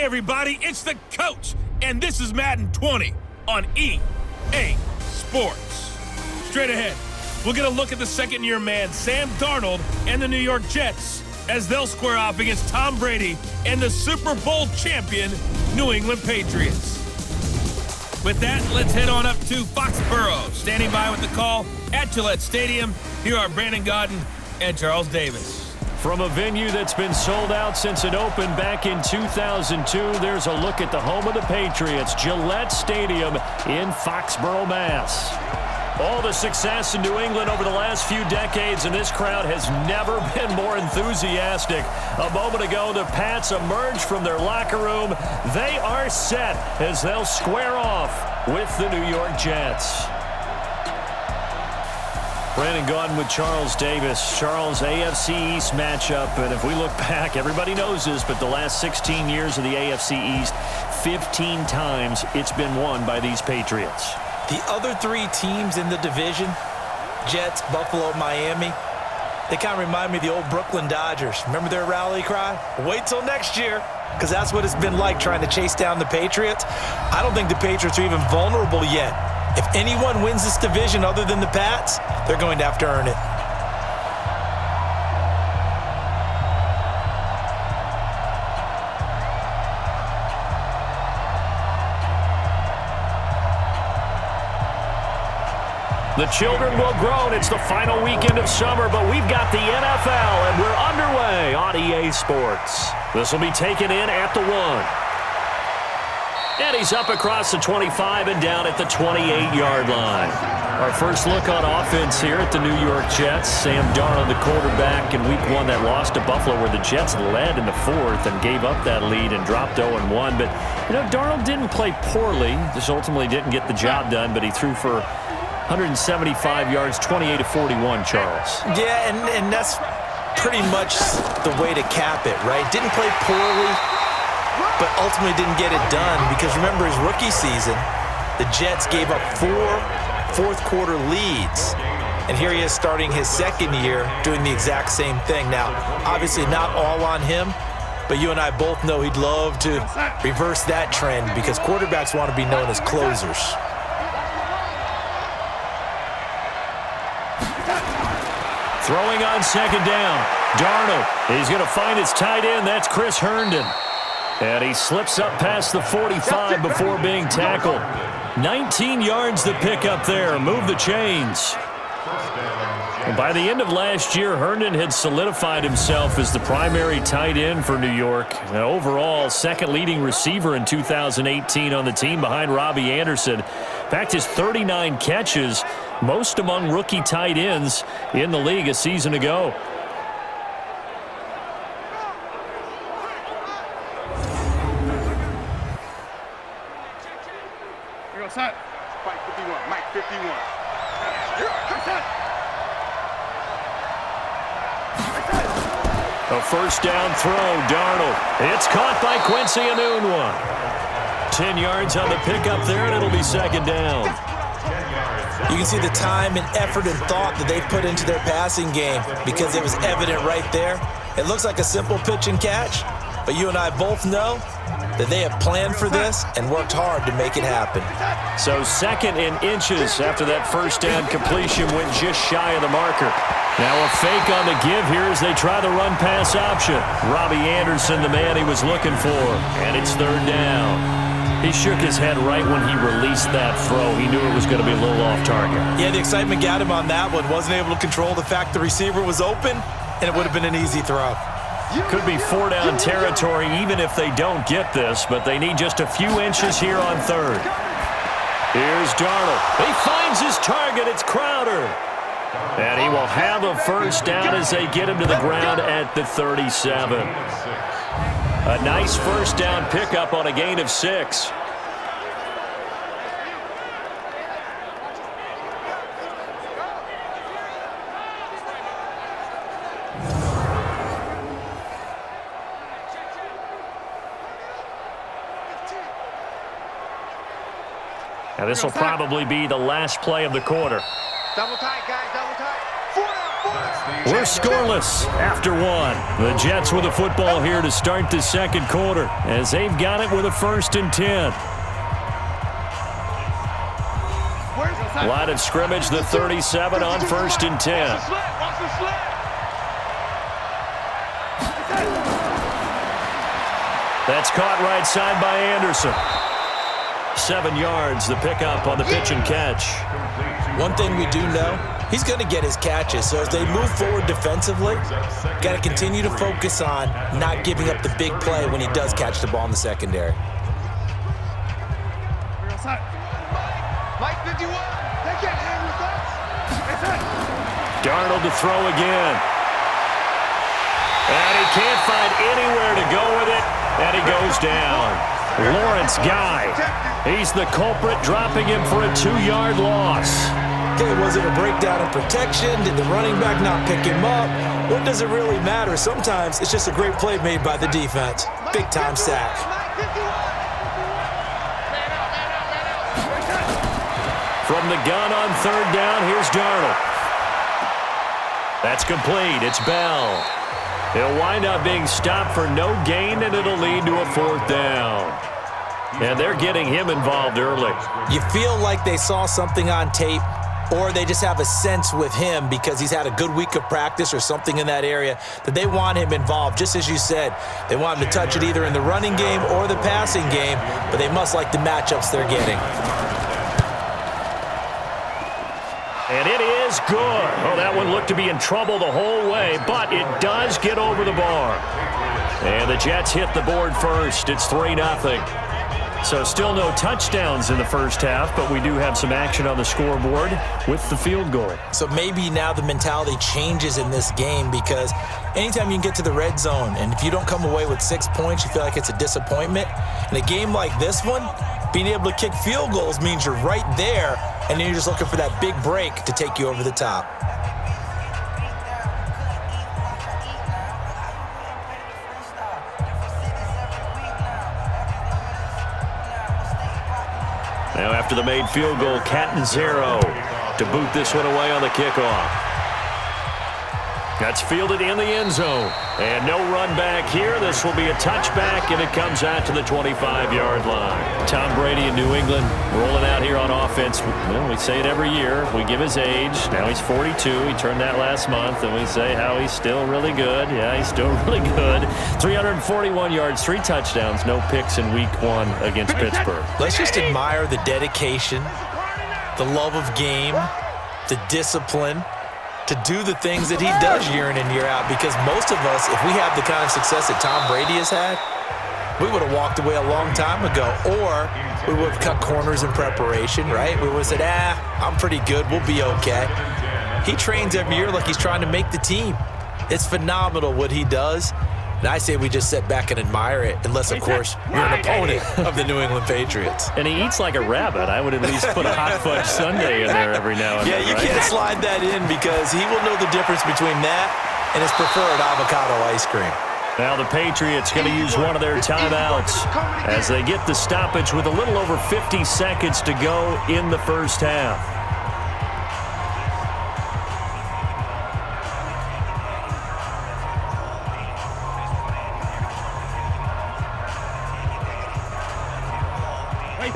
Hey everybody, it's the coach, and this is Madden 20 on EA Sports. Straight ahead, we'll get a look at the second-year man, Sam Darnold, and the New York Jets as they'll square off against Tom Brady and the Super Bowl champion New England Patriots. With that, let's head on up to Foxborough. Standing by with the call at Gillette Stadium, here are Brandon Gaudin and Charles Davis. From a venue that's been sold out since it opened back in 2002, there's a look at the home of the Patriots, Gillette Stadium in Foxborough, Mass. All the success in New England over the last few decades, and this crowd has never been more enthusiastic. A moment ago, the Pats emerged from their locker room. They are set as they'll square off with the New York Jets. Brandon Gaudin with Charles Davis. Charles, AFC East matchup, and if we look back, everybody knows this, but the last 16 years of the AFC East, 15 times it's been won by these Patriots. The other three teams in the division, Jets, Buffalo, Miami, they kind of remind me of the old Brooklyn Dodgers. Remember their rally cry? Wait till next year, because that's what it's been like trying to chase down the Patriots. I don't think the Patriots are even vulnerable yet. If anyone wins this division other than the Pats, they're going to have to earn it. The children will groan. It's the final weekend of summer, but we've got the NFL, and we're underway on EA Sports. This will be taken in at the 1. And he's up across the 25 and down at the 28-yard line. Our first look on offense here at the New York Jets. Sam Darnold, the quarterback in Week 1 that lost to Buffalo, where the Jets led in the 4th and gave up that lead and dropped 0-1. But, you know, Darnold didn't play poorly. Just ultimately didn't get the job done, but he threw for 175 yards, 28-41, Charles. Yeah, and that's pretty much the way to cap it, right? Didn't play poorly, but ultimately didn't get it done because remember his rookie season, the Jets gave up 4 fourth-quarter leads. And here he is starting his second year doing the exact same thing. Now, obviously not all on him, but you and I both know he'd love to reverse that trend because quarterbacks want to be known as closers. Throwing on second down. Darnold, he's going to find his tight end. That's Chris Herndon. And he slips up past the 45 before being tackled. 19 yards to pick up there. Move the chains. And by the end of last year, Herndon had solidified himself as the primary tight end for New York. And overall, second leading receiver in 2018 on the team behind Robbie Anderson. In fact, his 39 catches, most among rookie tight ends in the league a season ago. Outside. Mike 51. Mike 51. A first down throw, Darnold. It's caught by Quincy Enunwa. 10 yards on the pickup there, and it'll be second down. You can see the time and effort and thought that they've put into their passing game because it was evident right there. It looks like a simple pitch and catch, but you and I both know that they have planned for this and worked hard to make it happen. So second and inches after that first down completion went just shy of the marker. Now a fake on the give here as they try the run-pass option. Robbie Anderson, the man he was looking for, and it's third down. He shook his head right when he released that throw. He knew it was going to be a little off target. Yeah, the excitement got him on that one. Wasn't able to control the fact the receiver was open, and it would have been an easy throw. Could be 4-down territory even if they don't get this, but they need just a few inches here on third. Here's Darnold. He finds his target. It's Crowder. And he will have a first down as they get him to the ground at the 37. A nice first down pickup on a gain of 6. Now this will probably be the last play of the quarter. Double tight, guys, double tight. 4 down, 4 down. We're scoreless after one. The Jets with the football here to start the second quarter as they've got it with a 1st and 10. Line of scrimmage, the 37 on 1st and 10. That's caught right side by Anderson. 7 yards, the pickup on the pitch and catch. One thing we do know, he's going to get his catches. So as they move forward defensively, got to continue to focus on not giving up the big play when he does catch the ball in the secondary. Darnold to throw again. And he can't find anywhere to go with it, and he goes down. Lawrence Guy, he's the culprit, dropping him for a 2-yard loss. Okay, was it a breakdown in protection? Did the running back not pick him up? What does it really matter? Sometimes it's just a great play made by the defense. Big-time sack. From the gun on 3rd down, here's Darnold. That's complete. It's Bell. He'll wind up being stopped for no gain, and it'll lead to a 4th down. And they're getting him involved early. You feel like they saw something on tape, or they just have a sense with him because he's had a good week of practice or something in that area that they want him involved. Just as you said, they want him to touch it either in the running game or the passing game, but they must like the matchups they're getting. And it is good. Oh, that one looked to be in trouble the whole way, but it does get over the bar. And the Jets hit the board first. It's 3-0. So still no touchdowns in the first half, but we do have some action on the scoreboard with the field goal. So maybe now the mentality changes in this game because anytime you can get to the red zone, and if you don't come away with 6 points, you feel like it's a disappointment. In a game like this one, being able to kick field goals means you're right there, and then you're just looking for that big break to take you over the top. Now after the made field goal, Catanzaro to boot this one away on the kickoff. That's fielded in the end zone. And no run back here. This will be a touchback, and it comes out to the 25-yard line. Tom Brady in New England rolling out here on offense. Well, we say it every year. We give his age. Now he's 42. He turned that last month, and we say how he's still really good. Yeah, he's still really good. 341 yards, 3 touchdowns, no picks in week 1 against Pittsburgh. Let's just admire the dedication, the love of game, the discipline, to do the things that he does year in and year out, because most of us, if we have the kind of success that Tom Brady has had, we would have walked away a long time ago, or we would have cut corners in preparation, right? We would have said, I'm pretty good, we'll be okay. He trains every year like he's trying to make the team. It's phenomenal what he does, and I say we just sit back and admire it, unless, of course, you're an opponent of the New England Patriots. And he eats like a rabbit. I would at least put a hot fudge sundae in there every now and then. Yeah, you can't slide that in because he will know the difference between that and his preferred avocado ice cream. Now the Patriots going to use one of their timeouts as they get the stoppage with a little over 50 seconds to go in the first half.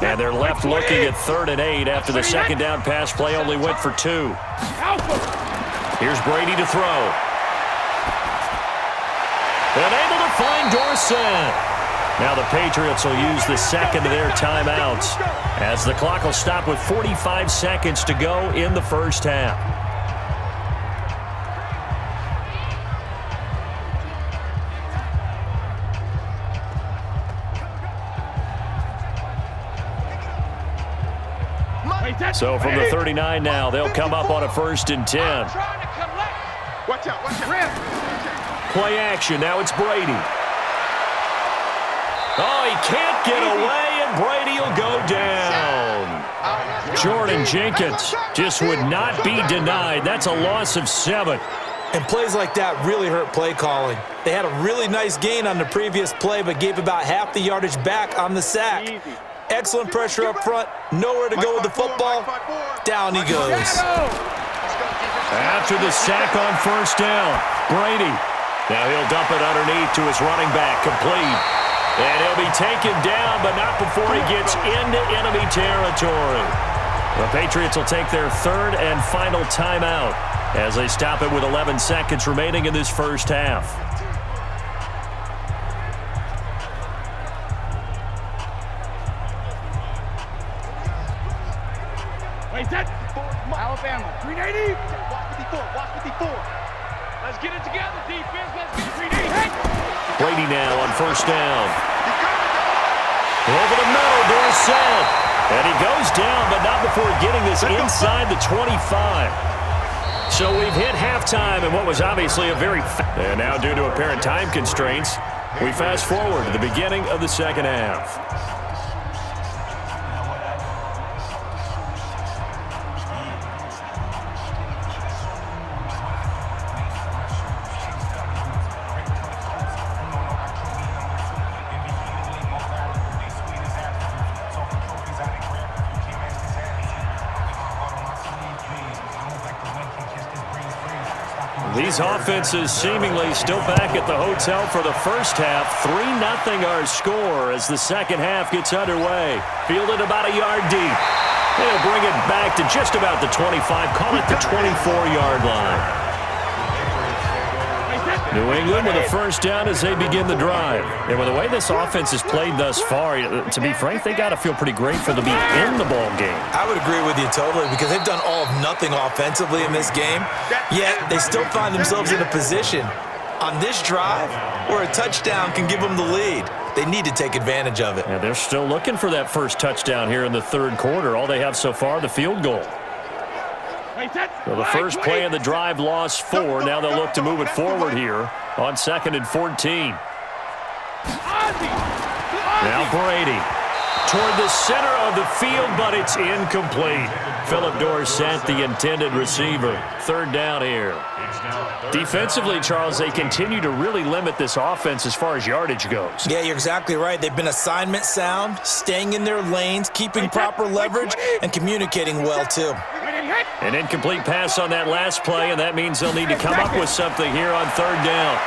And they're left looking at 3rd and 8 after the second down pass play only went for 2. Here's Brady to throw. And able to find Dorsett. Now the Patriots will use the second of their timeouts as the clock will stop with 45 seconds to go in the first half. So from the 39 now, they'll come up on a 1st and 10. Watch out, watch out. Play action, now it's Brady. Oh, he can't get away, and Brady will go down. Jordan Jenkins just would not be denied. That's a loss of 7. And plays like that really hurt play calling. They had a really nice gain on the previous play, but gave about half the yardage back on the sack. Excellent pressure up front. Nowhere to go with the football. Down he goes. After the sack on first down, Brady. Now he'll dump it underneath to his running back, complete. And he'll be taken down, but not before he gets into enemy territory. The Patriots will take their third and final timeout as they stop it with 11 seconds remaining in this first half. Wait, that. Alabama, 380. Watch 54. Let's get it together, defense. Let's get it 380. Hey! Brady now on first down. Over the middle, Dorsett. And he goes down, but not before getting this inside the 25. So we've hit halftime in what was obviously a very... And now due to apparent time constraints, we fast forward to the beginning of the second half. These offenses seemingly still back at the hotel for the first half. 3-0 our score as the second half gets underway. Fielded about a yard deep. They'll bring it back to just about the 25. Call it the 24-yard line. New England with a first down as they begin the drive. And with the way this offense has played thus far, to be frank, they got to feel pretty great for them to be in the ball game. I would agree with you totally because they've done all of nothing offensively in this game, yet they still find themselves in a position on this drive where a touchdown can give them the lead. They need to take advantage of it. And they're still looking for that first touchdown here in the third quarter. All they have so far, the field goal. So the first play of the drive lost 4. Now they'll look to move it forward here on 2nd and 14. Now Brady toward the center of the field, but it's incomplete. Philip Dorsett, the intended receiver. Third down here. Defensively, Charles, they continue to really limit this offense as far as yardage goes. Yeah, you're exactly right. They've been assignment sound, staying in their lanes, keeping proper leverage, and communicating well, too. An incomplete pass on that last play, and that means they'll need to come up with something here on third down.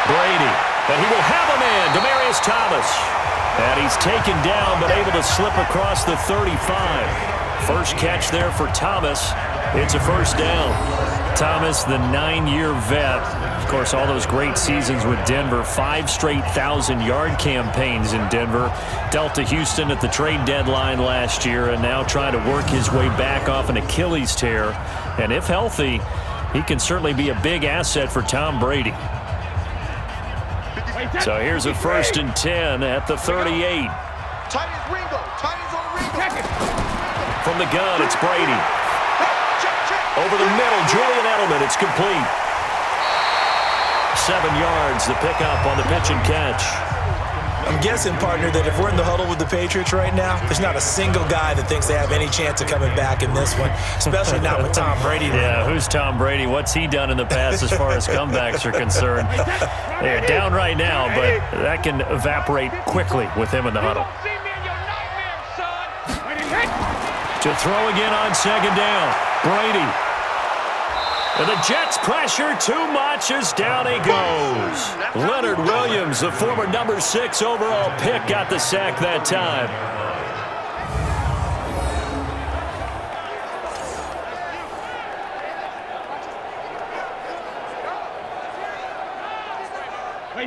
Brady, and he will have a man, Demaryius Thomas. And he's taken down, but able to slip across the 35. First catch there for Thomas. It's a first down. Thomas, the 9-year vet. Of course, all those great seasons with Denver. 5 straight 1,000-yard campaigns in Denver. Dealt to Houston at the trade deadline last year and now trying to work his way back off an Achilles tear. And if healthy, he can certainly be a big asset for Tom Brady. So here's a 1st and 10 at the 38. From the gun, it's Brady. Over the middle, Julian Edelman, it's complete. 7 yards, the pickup on the pitch and catch. I'm guessing, partner, that if we're in the huddle with the Patriots right now, there's not a single guy that thinks they have any chance of coming back in this one, especially not with Tom Brady. Yeah, who's Tom Brady? What's he done in the past as far as comebacks are concerned? They're down right now, but that can evaporate quickly with him in the huddle. To throw again on second down, Brady. And the Jets pressure too much as down he goes. Leonard Williams, the former number 6 overall pick, got the sack that time.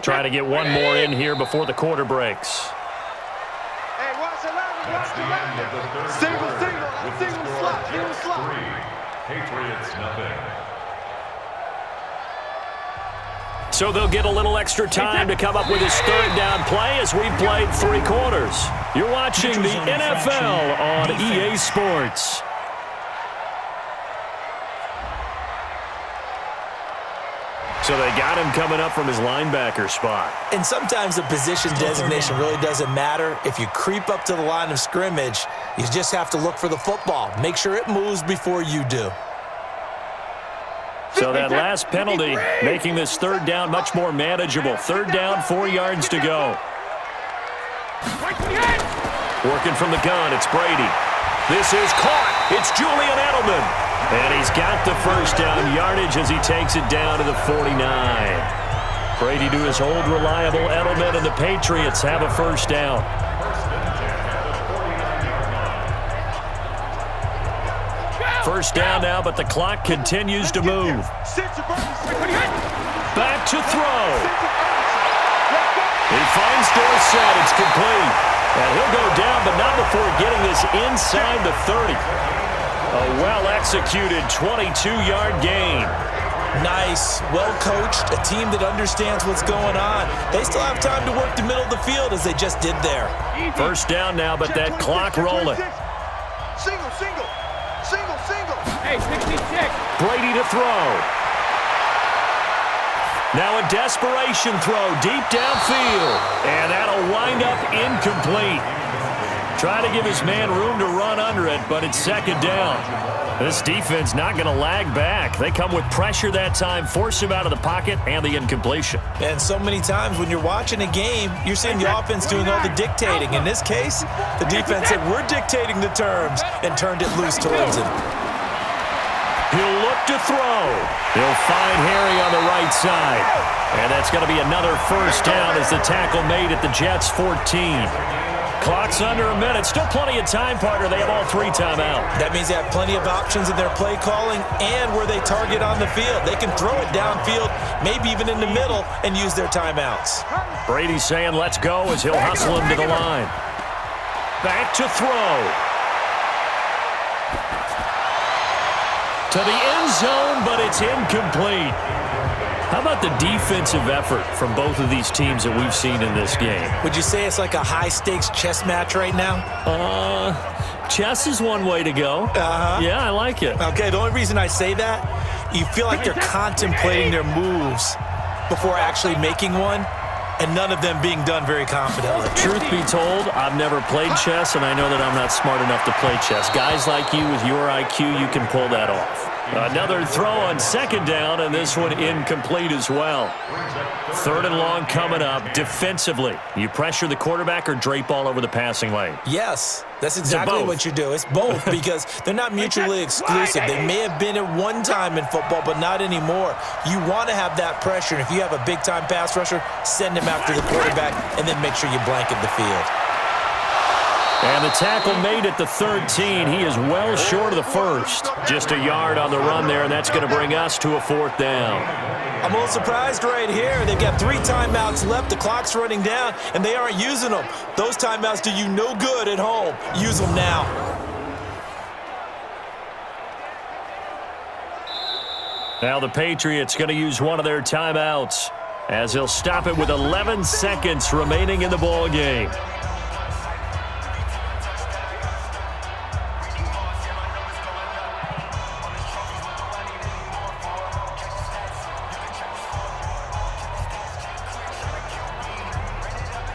Trying to get one more in here before the quarter breaks. Hey, watch the line, watch the line. Single slot. Patriots, nothing. So they'll get a little extra time to come up with his third down play as we've played 3 quarters. You're watching the NFL on EA Sports. So they got him coming up from his linebacker spot. And sometimes the position designation really doesn't matter. If you creep up to the line of scrimmage, you just have to look for the football. Make sure it moves before you do. So that last penalty making this third down much more manageable. Third down, 4 yards to go. Working from the gun, it's Brady. This is caught. It's Julian Edelman. And he's got the first down yardage as he takes it down to the 49. Brady to his old reliable Edelman, and the Patriots have a first down. First down now, but the clock continues to move. Back to throw. He finds Dorsett. It's complete. And he'll go down, but not before getting this inside the 30. A well-executed 22-yard gain. Nice, well-coached, a team that understands what's going on. They still have time to work the middle of the field as they just did there. First down now, but that clock rolling. Single. Hey, 66. Brady to throw. Now a desperation throw deep downfield. And that'll wind up incomplete. Try to give his man room to run under it, but it's second down. This defense not going to lag back. They come with pressure that time, force him out of the pocket, and the incompletion. And so many times when you're watching a game, you're seeing the offense doing all the dictating. In this case, the defense said, we're dictating the terms, and turned it loose towards him. He'll look to throw. He'll find Harry on the right side. And that's going to be another first down as the tackle made at the Jets' 14. Clock's under a minute. Still plenty of time, partner. They have all 3 timeouts. That means they have plenty of options in their play calling and where they target on the field. They can throw it downfield, maybe even in the middle, and use their timeouts. Brady's saying let's go as he'll hustle him to the line. Back to throw. To the end zone, but it's incomplete. How about the defensive effort from both of these teams that we've seen in this game? Would you say it's like a high-stakes chess match right now? Chess is one way to go. Yeah, I like it. Okay, the only reason I say that, you feel like they're contemplating their moves before actually making one, and none of them being done very confidently. Truth be told, I've never played chess, and I know that I'm not smart enough to play chess. Guys like you with your IQ, you can pull that off. Another throw on second down, and this one incomplete as well. Third and long coming up. Defensively, you pressure the quarterback or drape all over the passing lane? Yes, that's exactly what you do. It's both because they're not mutually exclusive. They may have been at one time in football, but not anymore. You want to have that pressure, and if you have a big-time pass rusher, send him after the quarterback, and then make sure you blanket the field. And the tackle made at the 13. He is well short of the first. Just a yard on the run there, and that's going to bring us to a fourth down. I'm a little surprised right here. They've got 3 timeouts left. The clock's running down, and they aren't using them. Those timeouts do you no good at home. Use them now. Now the Patriots going to use one of their timeouts as they'll stop it with 11 seconds remaining in the ball game.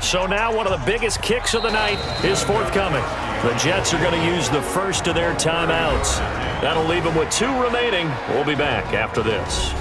So now one of the biggest kicks of the night is forthcoming. The Jets are going to use the first of their timeouts. That'll leave them with 2 remaining. We'll be back after this.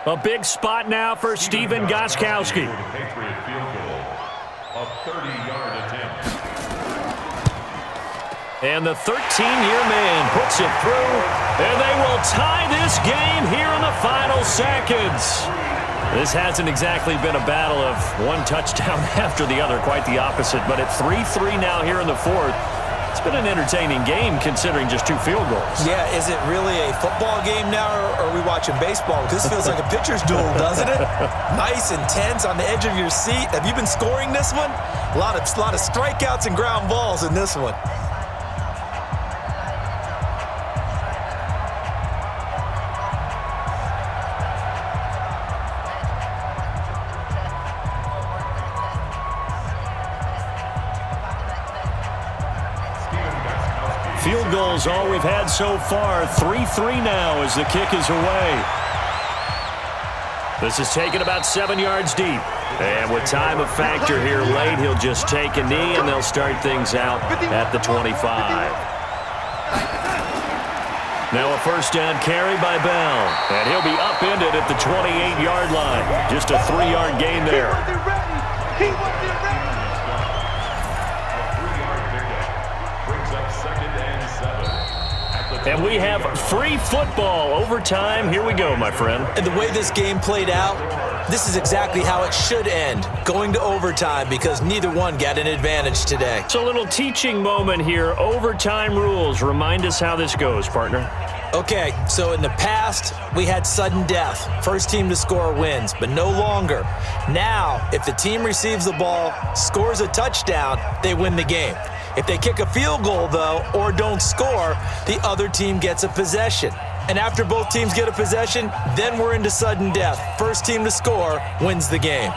A big spot now for Stephen Gostkowski. Patriot field goal, a 30-yard attempt. And the 13-year man puts it through, and they will tie this game here in the final seconds. This hasn't exactly been a battle of one touchdown after the other, quite the opposite. But at 3-3 now here in the fourth, it's been an entertaining game considering just 2 field goals. Yeah, is it really a football game now, or are we watching baseball? This feels like a pitcher's duel, doesn't it? Nice, intense, on the edge of your seat. Have you been scoring this one? A lot of strikeouts and ground balls in this one. Field goals all we've had so far. 3-3 now as the kick is away. This is taken about 7 yards deep. And with time a factor here late, he'll just take a knee, and they'll start things out at the 25. Now a first down carry by Bell. And he'll be upended at the 28-yard line. Just a 3-yard gain there. A 3-yard pickup brings up 2nd and 7. And we have free football overtime. Here we go, my friend. And the way this game played out, this is exactly how it should end, going to overtime, because neither one got an advantage today. So a little teaching moment here. Overtime rules. Remind us how this goes, partner. Okay, so in the past, we had sudden death. First team to score wins, but no longer. Now, if the team receives the ball, scores a touchdown, they win the game. If they kick a field goal, though, or don't score, the other team gets a possession. And after both teams get a possession, then we're into sudden death. First team to score wins the game.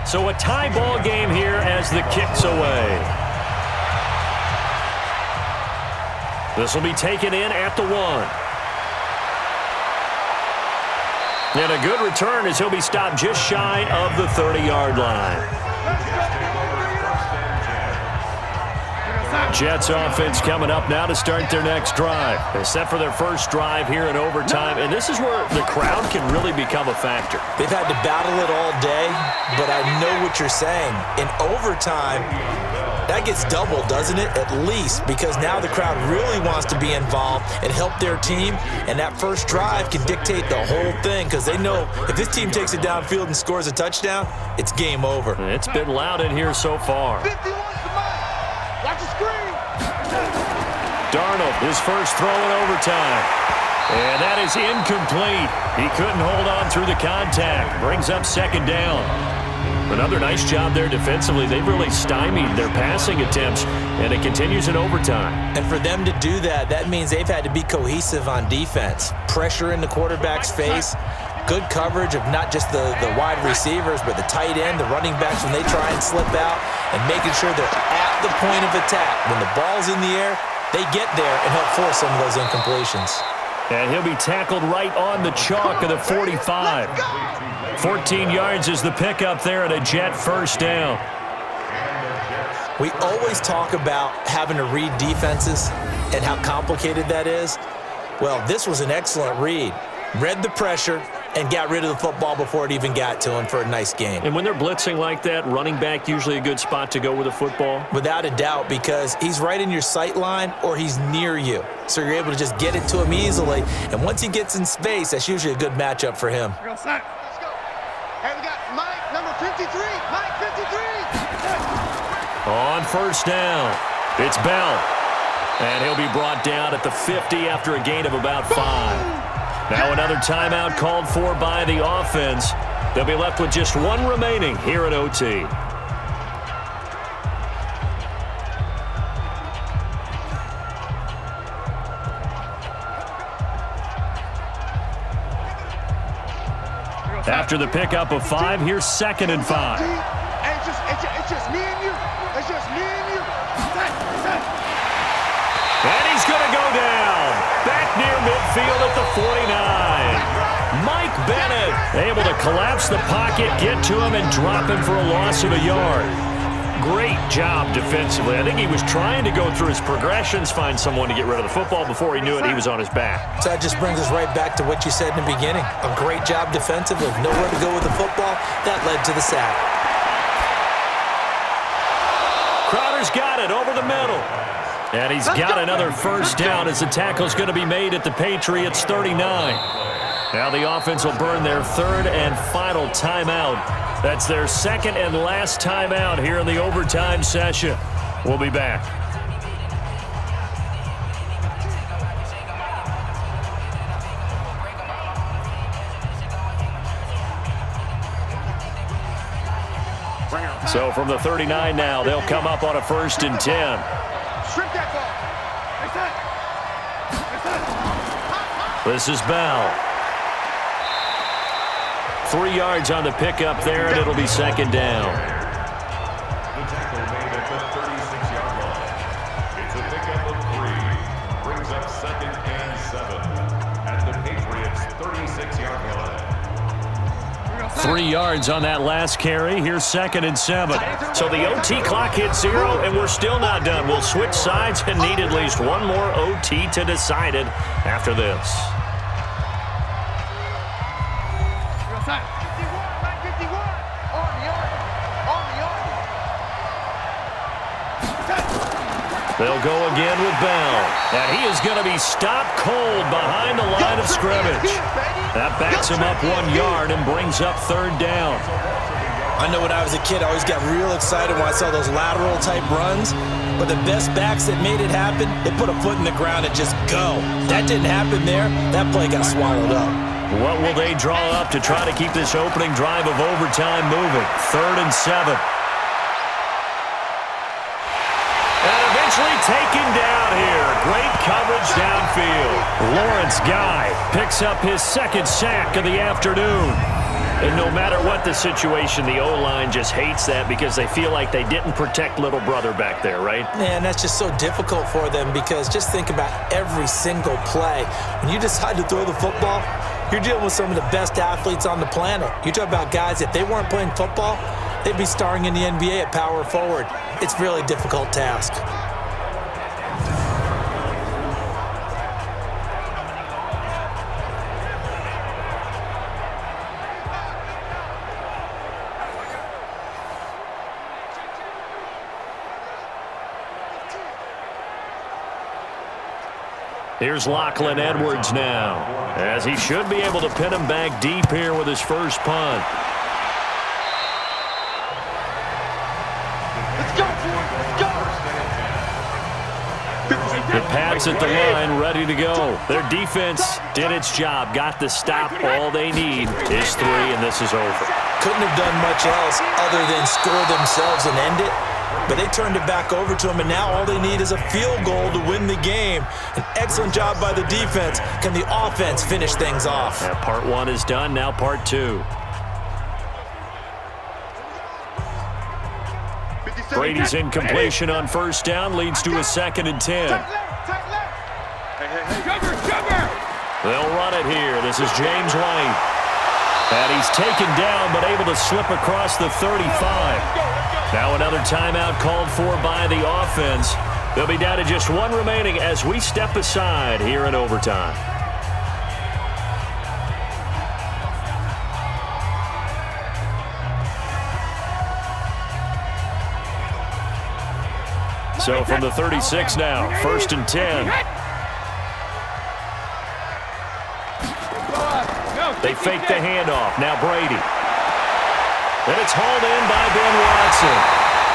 So a tie ball game here as the kick's away. This will be taken in at the 1. And a good return as he'll be stopped just shy of the 30-yard line. Jets offense coming up now to start their next drive. They're set for their first drive here in overtime, and this is where the crowd can really become a factor. They've had to battle it all day, but I know what you're saying. In overtime, that gets doubled, doesn't it? At least, because now the crowd really wants to be involved and help their team, and that first drive can dictate the whole thing, because they know if this team takes it downfield and scores a touchdown, it's game over. It's been loud in here so far. 51 to Mike. Watch the screen. Darnold, his first throw in overtime. And that is incomplete. He couldn't hold on through the contact. Brings up 2nd down. Another nice job there defensively. They've really stymied their passing attempts, and it continues in overtime. And for them to do that, that means they've had to be cohesive on defense. Pressure in the quarterback's face. Good coverage of not just the wide receivers, but the tight end, the running backs when they try and slip out, and making sure they're at the point of attack. When the ball's in the air, they get there and help force some of those incompletions. And he'll be tackled right on the chalk of the 45. 14 yards is the pickup there at a Jet first down. We always talk about having to read defenses and how complicated that is. Well, this was an excellent read. Read the pressure and got rid of the football before it even got to him for a nice gain. And when they're blitzing like that, running back usually a good spot to go with the football? Without a doubt, because he's right in your sight line or he's near you. So you're able to just get it to him easily. And once he gets in space, that's usually a good matchup for him. Let's go. Hey, we got Mike, number 53. Mike, 53. On first down, it's Bell. And he'll be brought down at the 50 after a gain of about 5. Now another timeout called for by the offense. They'll be left with just 1 remaining here at OT. After the pickup of 5, here's 2nd and 5. It's just me and you. It's just me and you. And he's going to go down. Back near midfield at the 49. Mike Bennett able to collapse the pocket, get to him, and drop him for a loss of a yard. Great job defensively. I think he was trying to go through his progressions, find someone to get rid of the football. Before he knew it, he was on his back. So that just brings us right back to what you said in the beginning. A great job defensively. Nowhere to go with the football. That led to the sack. Crowder's got it over the middle. And he's got another first down as the tackle's going to be made at the Patriots 39. Now the offense will burn their 3rd and final timeout. That's their 2nd and last timeout here in the overtime session. We'll be back. So from the 39 now, they'll come up on a 1st and 10. Strip that ball. This is Bell. 3 yards on the pickup there, and it'll be 2nd down. The tackle made at the 36-yard line. It's a pickup of 3. Brings up 2nd 3 yards on that last carry. Here's 2nd and 7. So the OT clock hits 0, and we're still not done. We'll switch sides and need at least one more OT to decide it after this. They'll go again with Bell. And he is going to be stopped cold behind the line of scrimmage. That backs him up 1 yard and brings up 3rd down. I know when I was a kid, I always got real excited when I saw those lateral type runs. But the best backs that made it happen, they put a foot in the ground and just go. That didn't happen there. That play got swallowed up. What will they draw up to try to keep this opening drive of overtime moving? 3rd and 7. Taken down here. Great coverage downfield. Lawrence Guy picks up his 2nd sack of the afternoon. And no matter what the situation, the O-line just hates that because they feel like they didn't protect little brother back there, right? Man, that's just so difficult for them because just think about every single play. When you decide to throw the football, you're dealing with some of the best athletes on the planet. You talk about guys, if they weren't playing football, they'd be starring in the NBA at power forward. It's a really difficult task. Here's Lachlan Edwards now, as he should be able to pin him back deep here with his first punt. Let's go, Ford. Let's go. The Pats at the line, ready to go. Their defense did its job, got the stop. All they need is 3, and this is over. Couldn't have done much else other than score themselves and end it. But they turned it back over to him, and now all they need is a field goal to win the game. An excellent job by the defense. Can the offense finish things off? Yeah, part 1 is done, now part 2. Brady's incompletion on 1st down leads to a 2nd and 10. They'll run it here. This is James White. And he's taken down, but able to slip across the 35. Now another timeout called for by the offense. They'll be down to just 1 remaining as we step aside here in overtime. So from the 36 now, 1st and 10. They fake the handoff. Now Brady. And it's hauled in by Ben Watson.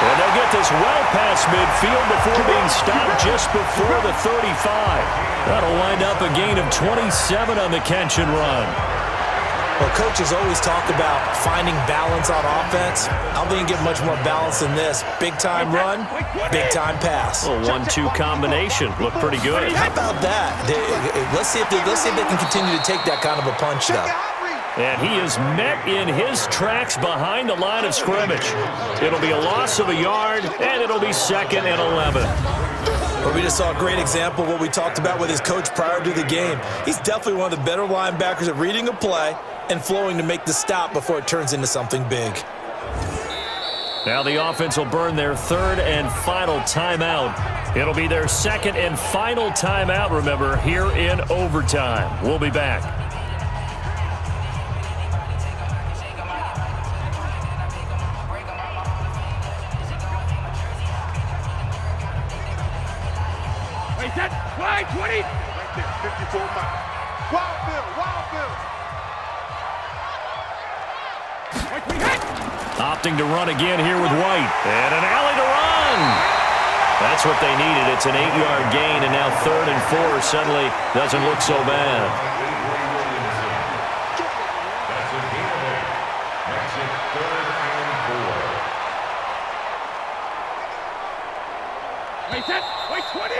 And they'll get this well past midfield before being stopped just before the 35. That'll wind up a gain of 27 on the catch and run. Well, coaches always talk about finding balance on offense. I don't think you get much more balance than this. Big-time run, big-time pass. A 1-2 combination. Looked pretty good. How about that? Let's see if they can continue to take that kind of a punch, though. And he is met in his tracks behind the line of scrimmage. It'll be a loss of a yard, and it'll be 2nd and 11. Well, we just saw a great example of what we talked about with his coach prior to the game. He's definitely one of the better linebackers at reading a play and flowing to make the stop before it turns into something big. Now the offense will burn their 3rd and final timeout. It'll be their 2nd and final timeout, remember, here in overtime. We'll be back. Wide 20. Right there, 54 miles. Wild Bill, Wild Bill. Opting to run again here with White. And an alley to run. That's what they needed. It's an 8-yard gain, and now 3rd and 4 suddenly doesn't look so bad. That's a gain of 8. Makes it 3rd and 4. Wait, set. Wait, 20.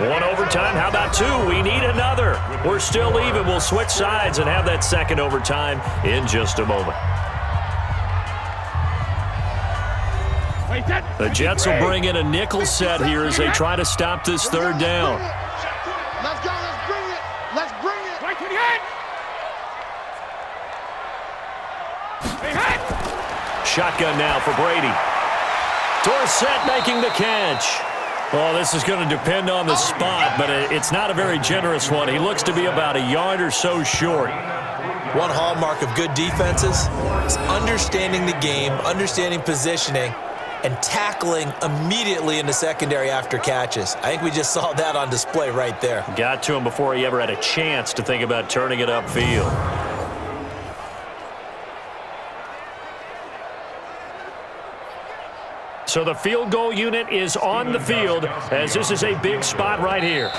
One overtime. How about 2? We need another. We're still even. We'll switch sides and have that 2nd overtime in just a moment. The Jets will bring in a nickel set here as they try to stop this 3rd down. Let's go. Let's bring it. Let's bring it. Wait, 28. Shotgun now for Brady. Dorsett making the catch. Well, this is going to depend on the spot, but it's not a very generous one. He looks to be about a yard or so short. One hallmark of good defenses is understanding the game, understanding positioning, and tackling immediately in the secondary after catches. I think we just saw that on display right there. Got to him before he ever had a chance to think about turning it upfield. So the field goal unit is on the field as this is a big spot right here.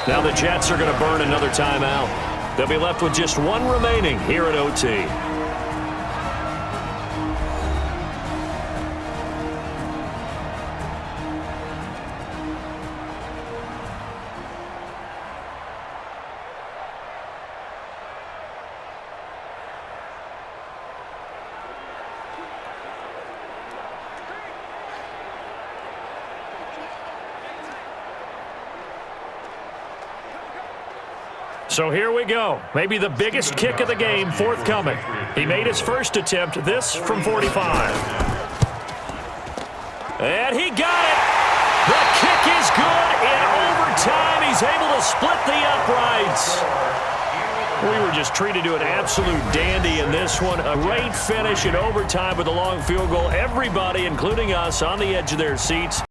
Now the Jets are going to burn another timeout. They'll be left with just one remaining here at OT. So here we go. Maybe the biggest kick of the game forthcoming. He made his first attempt, this from 45. And he got it. The kick is good in overtime. He's able to split the uprights. We were just treated to an absolute dandy in this one. A great finish in overtime with a long field goal. Everybody, including us, on the edge of their seats.